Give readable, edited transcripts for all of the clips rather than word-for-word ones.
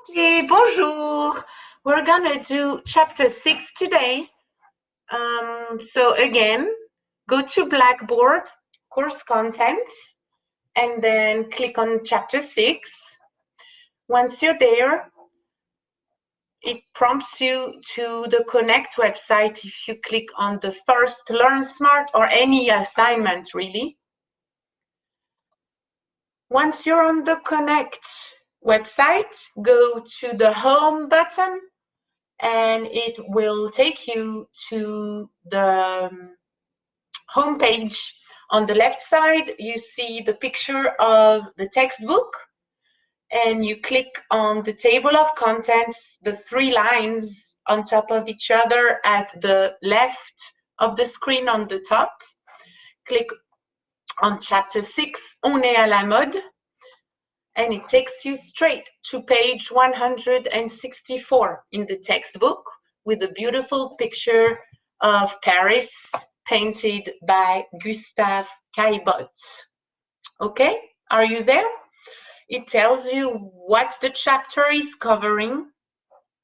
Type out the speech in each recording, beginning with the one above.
Okay, bonjour. We're gonna do chapter 6 today. So again, go to Blackboard, course content, and then click on chapter 6. Once you're there, it prompts you to the Connect website if you click on the first Learn Smart or any assignment really. Once you're on the Connect website, go to the Home button and it will take you to the home page. On the left side, you see the picture of the textbook, and you click on the table of contents, the 3 lines on top of each other at the left of the screen on the top. Click on chapter 6, On est à la mode, and it takes you straight to page 164 in the textbook with a beautiful picture of Paris painted by Gustave Caillebotte. Okay, are you there? It tells you what the chapter is covering: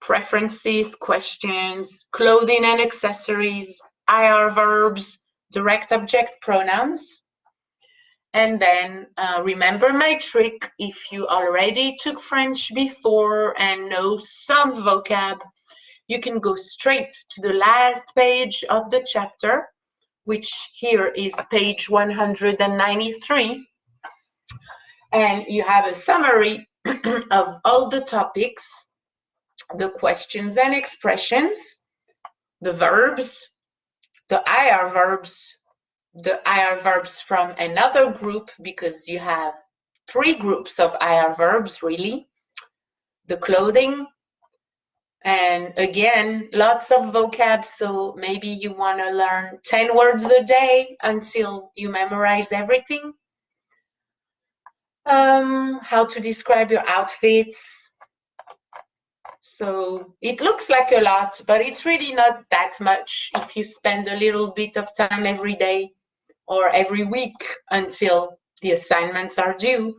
preferences, questions, clothing and accessories, IR verbs, direct object pronouns. And then remember my trick: if you already took French before and know some vocab, you can go straight to the last page of the chapter, which here is page 193. And you have a summary of all the topics, the questions and expressions, the verbs, the IR verbs, the IR verbs from another group, because you have 3 groups of IR verbs really, the clothing, and again, lots of vocab, so maybe you want to learn 10 words a day until you memorize everything. How to describe your outfits. So it looks like a lot, but it's really not that much if you spend a little bit of time every day or every week until the assignments are due.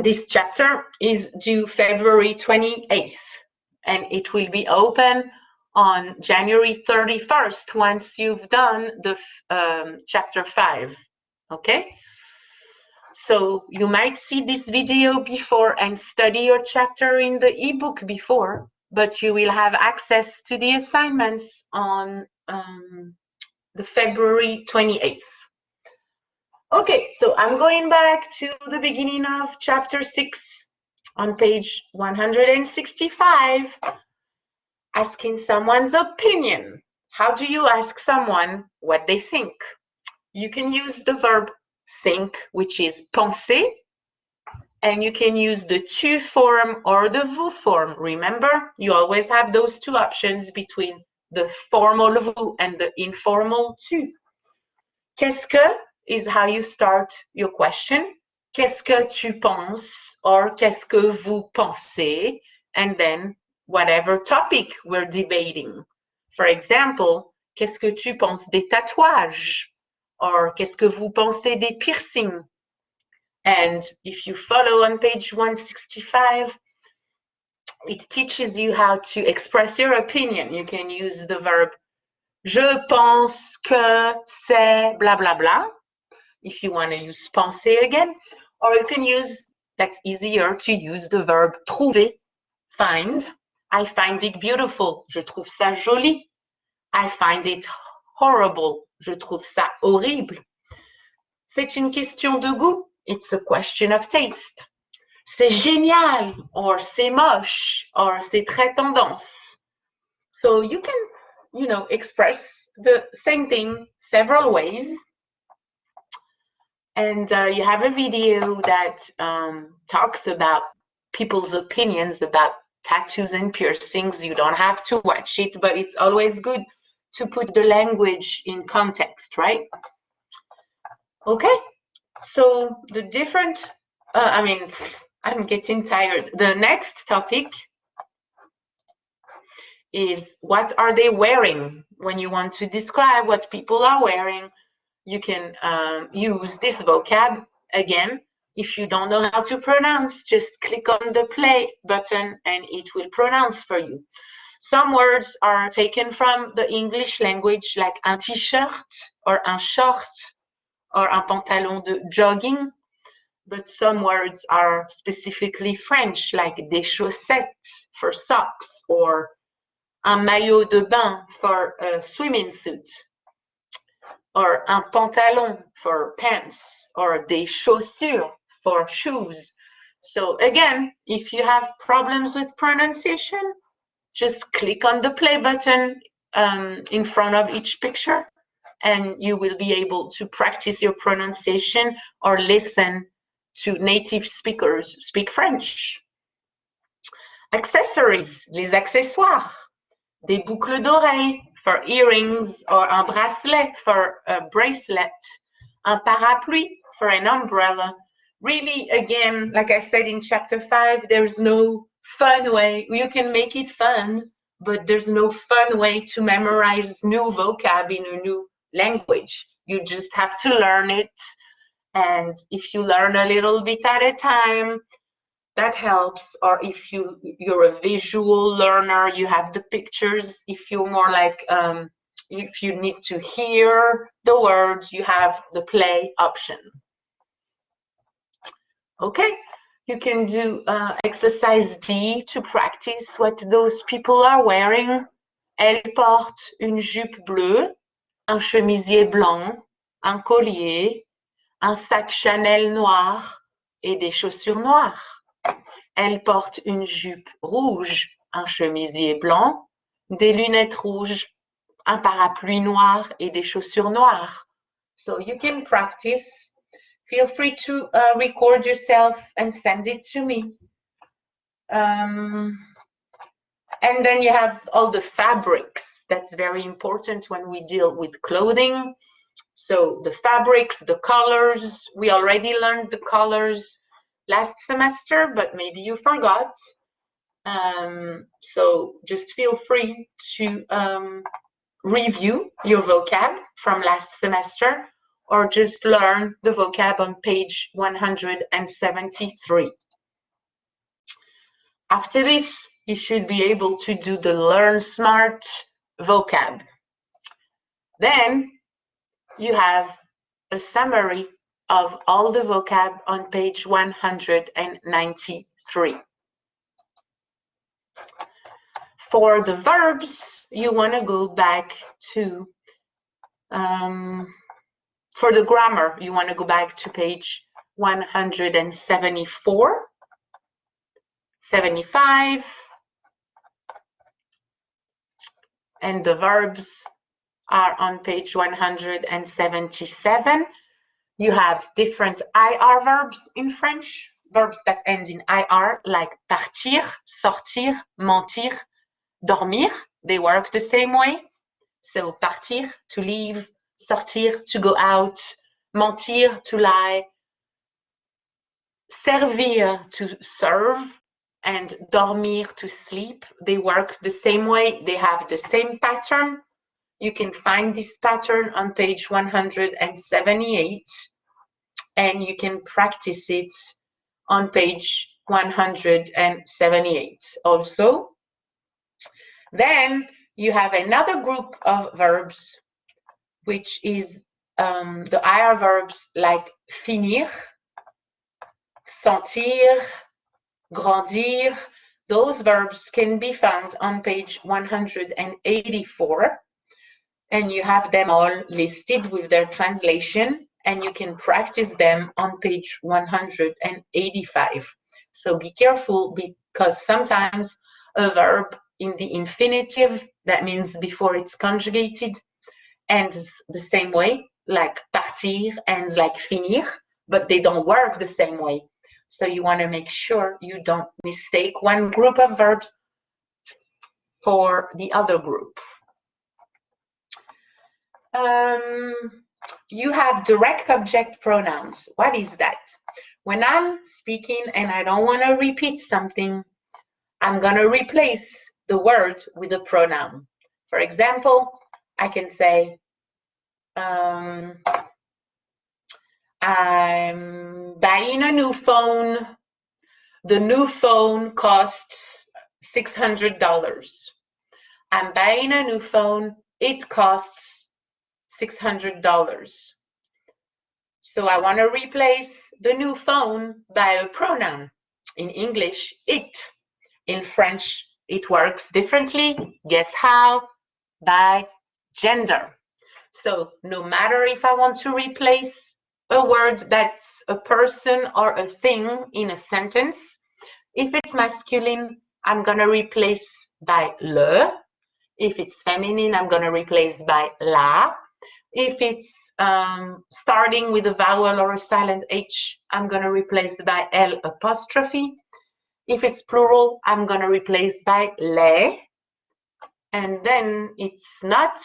This chapter is due February 28th, and it will be open on January 31st once you've done the chapter 5. Okay? So you might see this video before and study your chapter in the ebook before, but you will have access to the assignments on the February 28th. Okay, so I'm going back to the beginning of chapter 6 on page 165, asking someone's opinion. How do you ask someone what they think? You can use the verb think, which is penser, and you can use the tu form or the vous form. Remember, you always have those 2 options between the formal vous and the informal tu. Qu'est-ce que is how you start your question. Qu'est-ce que tu penses, or qu'est-ce que vous pensez, and then whatever topic we're debating. For example, qu'est-ce que tu penses des tatouages? Or qu'est-ce que vous pensez des piercings? And if you follow on page 165, it teaches you how to express your opinion. You can use the verb je pense que c'est blah blah blah, if you want to use penser again, or you can use, that's easier to use, the verb trouver, find. I find it beautiful, je trouve ça joli. I find it horrible, je trouve ça horrible. C'est une question de goût, it's a question of taste. C'est génial, or c'est moche, or c'est très tendance. So you can, express the same thing several ways. And you have a video that talks about people's opinions about tattoos and piercings. You don't have to watch it, but it's always good to put the language in context, right? Okay, so the different, I'm getting tired. The next topic is what are they wearing? When you want to describe what people are wearing, you can use this vocab again. If you don't know how to pronounce, just click on the play button and it will pronounce for you. Some words are taken from the English language, like un t-shirt or un short or un pantalon de jogging, but some words are specifically French, like des chaussettes for socks or un maillot de bain for a swimming suit, or un pantalon for pants, or des chaussures for shoes. So again, if you have problems with pronunciation, just click on the play button in front of each picture and you will be able to practice your pronunciation or listen to native speakers speak French. Accessories, les accessoires, des boucles d'oreilles for earrings or un bracelet for a bracelet, un parapluie for an umbrella. Really, again, like I said in chapter 5, there's no fun way. You can make it fun, but there's no fun way to memorize new vocab in a new language. You just have to learn it. And if you learn a little bit at a time, that helps. Or if you're a visual learner, you have the pictures. If you're more like, if you need to hear the words, you have the play option. Okay, you can do exercise D to practice what those people are wearing. Elle porte une jupe bleue, un chemisier blanc, un collier, un sac Chanel noir et des chaussures noires. Elle porte une jupe rouge, un chemisier blanc, des lunettes rouges, un parapluie noir et des chaussures noires. So you can practice. Feel free to record yourself and send it to me. And then you have all the fabrics. That's very important when we deal with clothing. So the fabrics, the colors, we already learned the colors last semester, but maybe you forgot. So just feel free to review your vocab from last semester, or just learn the vocab on page 173. After this, you should be able to do the Learn Smart vocab. Then you have a summary of all the vocab on page 193. For the verbs, you want to go back to for the grammar, you want to go back to page 174, 75, and the verbs are on page 177. You have different IR verbs in French, verbs that end in IR, like partir, sortir, mentir, dormir. They work the same way. So partir, to leave, sortir, to go out, mentir, to lie, servir, to serve, and dormir, to sleep. They work the same way. They have the same pattern. You can find this pattern on page 178, and you can practice it on page 178 also. Then you have another group of verbs, which is the IR verbs like finir, sentir, grandir. Those verbs can be found on page 184, and you have them all listed with their translation, and you can practice them on page 185. So be careful, because sometimes a verb in the infinitive, that means before it's conjugated, ends the same way, like partir ends like finir, but they don't work the same way. So you want to make sure you don't mistake one group of verbs for the other group. You have direct object pronouns. What is that? When I'm speaking and I don't want to repeat something, I'm going to replace the word with a pronoun. For example, I can say, I'm buying a new phone. The new phone costs $600. I'm buying a new phone. It costs $600. So I want to replace the new phone by a pronoun. In English, it. In French, it works differently. Guess how? By gender. So no matter if I want to replace a word that's a person or a thing in a sentence, if it's masculine, I'm going to replace by le. If it's feminine, I'm going to replace by la. If it's starting with a vowel or a silent H, I'm going to replace by L apostrophe. If it's plural, I'm going to replace by les. And then it's not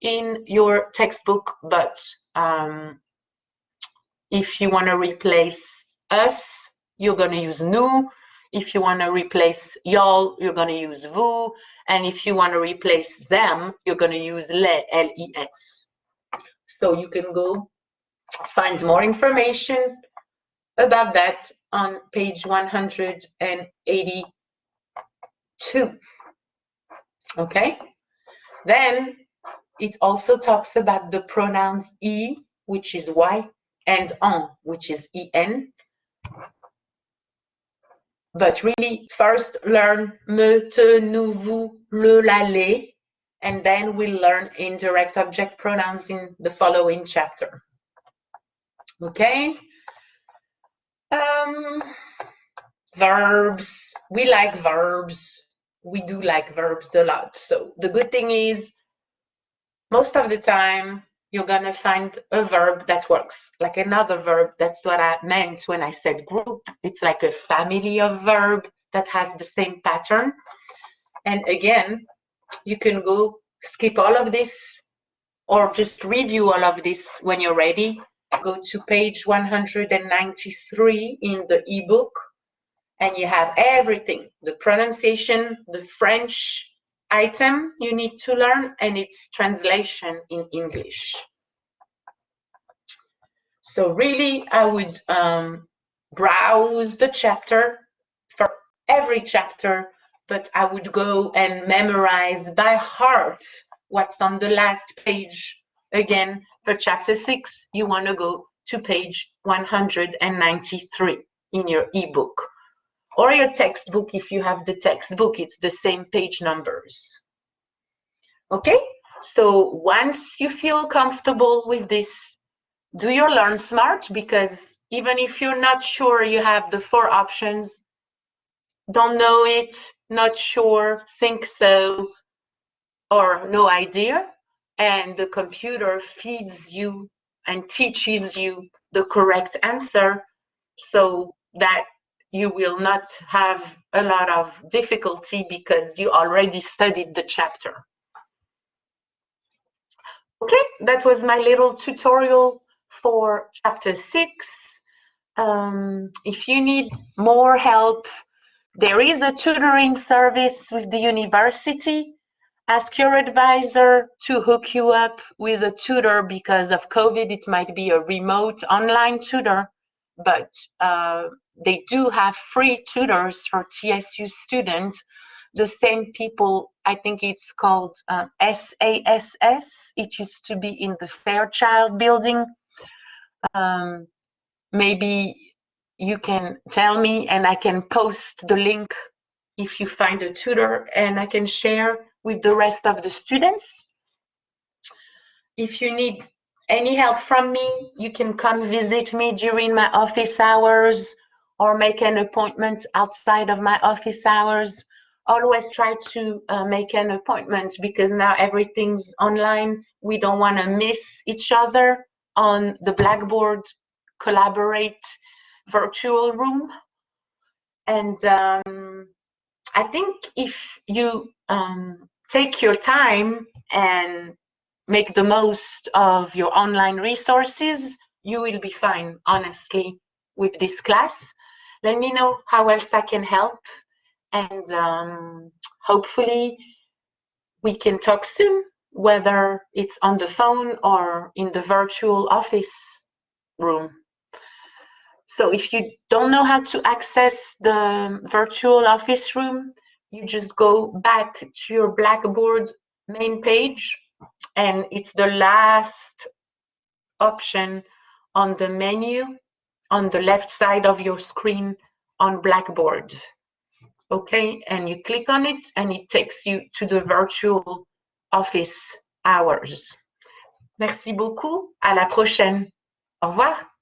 in your textbook, but if you want to replace us, you're going to use nous. If you want to replace y'all, you're going to use vous. And if you want to replace them, you're going to use les, L-E-S. So you can go find more information about that on page 182. Okay? Then it also talks about the pronouns I, which is Y, and en, which is en. But really, first learn me, te, nous, vous, le, la, les, and then we'll learn indirect object pronouns in the following chapter. Okay? Verbs. We like verbs. We do like verbs a lot. So the good thing is, most of the time, you're going to find a verb that works like another verb. That's what I meant when I said group. It's like a family of verb that has the same pattern. And again, you can go skip all of this or just review all of this when you're ready. Go to page 193 in the ebook, and you have everything, the pronunciation, the French item you need to learn, and its translation in English. So really, I would browse the chapter for every chapter, but I would go and memorize by heart what's on the last page. Again, for chapter 6, you want to go to page 193 in your ebook. Or your textbook, if you have the textbook, it's the same page numbers. Okay, so once you feel comfortable with this, do your Learn Smart, because even if you're not sure you have the 4 options, don't know it, not sure, think so, or no idea, and the computer feeds you and teaches you the correct answer so that you will not have a lot of difficulty because you already studied the chapter. Okay, that was my little tutorial for chapter 6. If you need more help, there is a tutoring service with the university. Ask your advisor to hook you up with a tutor. Because of COVID, it might be a remote online tutor, but they do have free tutors for TSU students. The same people, I think it's called SASS. It used to be in the Fairchild building. Maybe you can tell me and I can post the link if you find a tutor, and I can share with the rest of the students. If you need any help from me, you can come visit me during my office hours or make an appointment outside of my office hours. Always try to make an appointment, because now everything's online. We don't want to miss each other on the Blackboard Collaborate virtual room. And I think if you take your time and make the most of your online resources, you will be fine, honestly, with this class. Let me know how else I can help, and hopefully we can talk soon, whether it's on the phone or in the virtual office room. So if you don't know how to access the virtual office room, you just go back to your Blackboard main page, and it's the last option on the menu on the left side of your screen on Blackboard. Okay, and you click on it and it takes you to the virtual office hours. Merci beaucoup. À la prochaine. Au revoir.